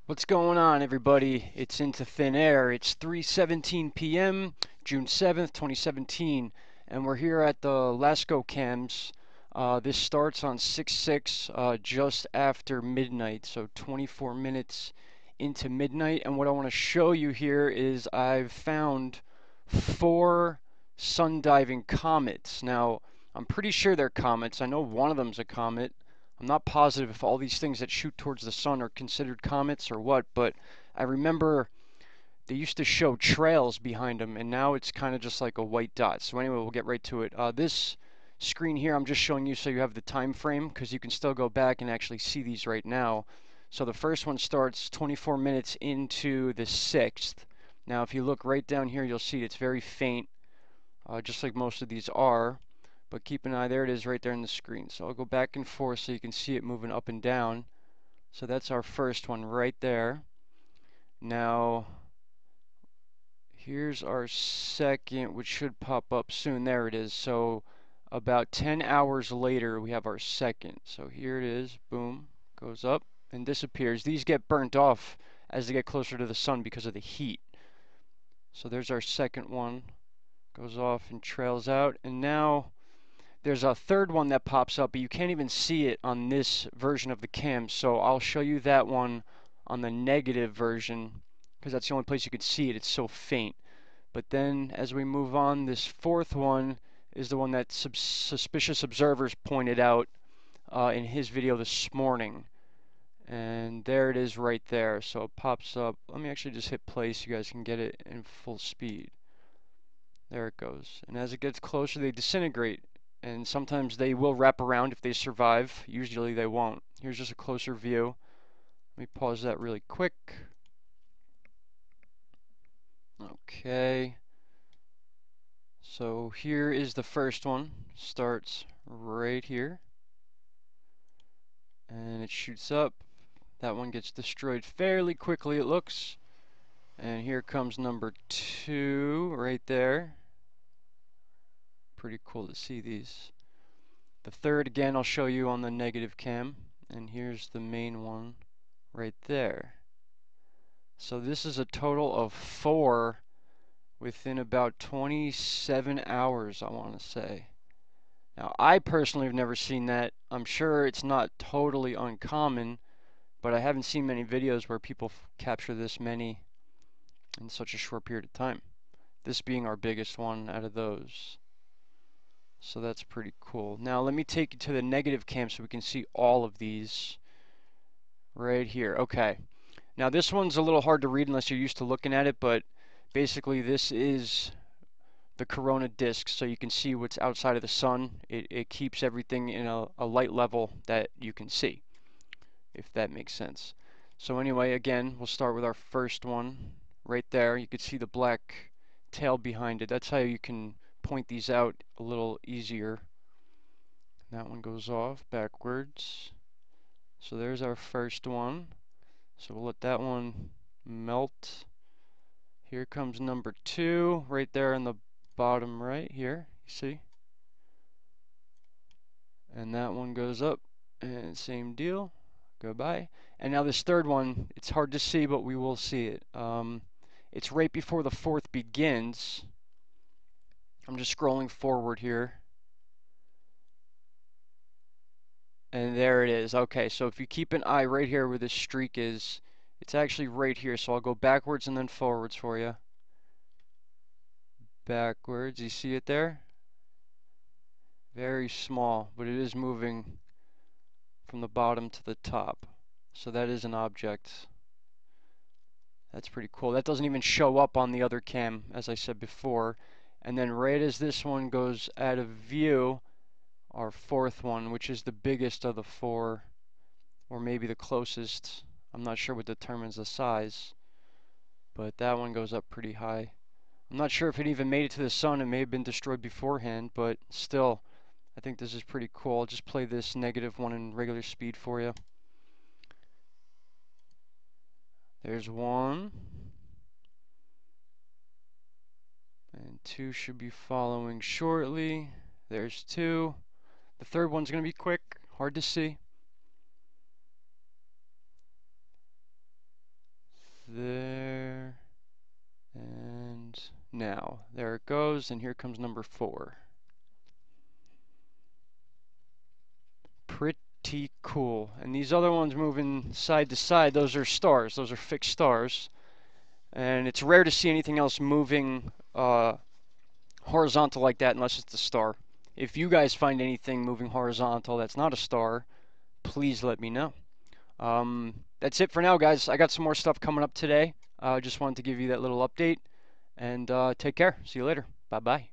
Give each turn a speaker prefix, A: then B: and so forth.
A: What's going on, everybody? It's Into Thin Air. It's 3:17 p.m., June 7th, 2017, and we're here at the Lasco cams. This starts on 6/6, just after midnight, so 24 minutes into midnight. And what I want to show you here is I've found four Sun Diving Comets. Now, I'm pretty sure they're comets. I know one of them's a comet. I'm not positive if all these things that shoot towards the sun are considered comets or what, but I remember they used to show trails behind them, and now it's kind of just like a white dot. So anyway, we'll get right to it. This screen here, I'm just showing you so you have the time frame, because you can still go back and actually see these right now. So the first one starts 24 minutes into the 6th. Now, if you look right down here, you'll see it's very faint, just like most of these are. But keep an eye, there it is right there in the screen. So I'll go back and forth so you can see it moving up and down. So that's our first one right there. Now, here's our second, which should pop up soon. There it is. So about 10 hours later, we have our second. So here it is. Boom. Goes up and disappears. These get burnt off as they get closer to the sun because of the heat. So there's our second one. Goes off and trails out. And now there's a third one that pops up, but you can't even see it on this version of the cam. So I'll show you that one on the negative version, because that's the only place you could see it. It's so faint. But then as we move on, this fourth one is the one that Suspicious Observers pointed out in his video this morning. And there it is right there. So it pops up. Let me actually just hit play so you guys can get it in full speed. There it goes. And as it gets closer, they disintegrate. And sometimes they will wrap around if they survive. Usually they won't. Here's just a closer view. Let me pause that really quick. Okay. So here is the first one. Starts right here. And it shoots up. That one gets destroyed fairly quickly, it looks. And here comes number 2 right there. Pretty cool to see these. The third, again, I'll show you on the negative cam. And here's the main one right there. So this is a total of 4 within about 27 hours, I want to say. Now, I personally have never seen that. I'm sure it's not totally uncommon, but I haven't seen many videos where people capture this many in such a short period of time. This being our biggest one out of those. So that's pretty cool. Now let me take you to the negative cam so we can see all of these right here. Okay. Now this one's a little hard to read unless you're used to looking at it, but basically this is the corona disk, so you can see what's outside of the sun. It keeps everything in a light level that you can see, if that makes sense. So anyway, again, we'll start with our first one right there. You can see the black tail behind it. That's how you can point these out a little easier. That one goes off backwards. So there's our first one. So we'll let that one melt. Here comes number 2 right there in the bottom right here, you see? And that one goes up, and same deal, goodbye. And now this third one, it's hard to see, but we will see it. It's right before the fourth begins. I'm just scrolling forward here. And there it is. Okay, so if you keep an eye right here where this streak is, it's actually right here. So I'll go backwards and then forwards for you. Backwards, you see it there? Very small, but it is moving from the bottom to the top. So that is an object. That's pretty cool. That doesn't even show up on the other cam, as I said before. And then right as this one goes out of view, our fourth one, which is the biggest of the 4, or maybe the closest. I'm not sure what determines the size, but that one goes up pretty high. I'm not sure if it even made it to the sun. It may have been destroyed beforehand, but still, I think this is pretty cool. I'll just play this negative one in regular speed for you. There's 1. And 2 should be following shortly. There's 2. The third one's going to be quick, hard to see. now. There it goes, and here comes number 4. Pretty cool. And these other ones moving side to side, those are stars. Those are fixed stars. And it's rare to see anything else moving horizontal like that unless it's a star. If you guys find anything moving horizontal that's not a star, please let me know. That's it for now, guys. I got some more stuff coming up today. Just wanted to give you that little update. And take care. See you later. Bye-bye.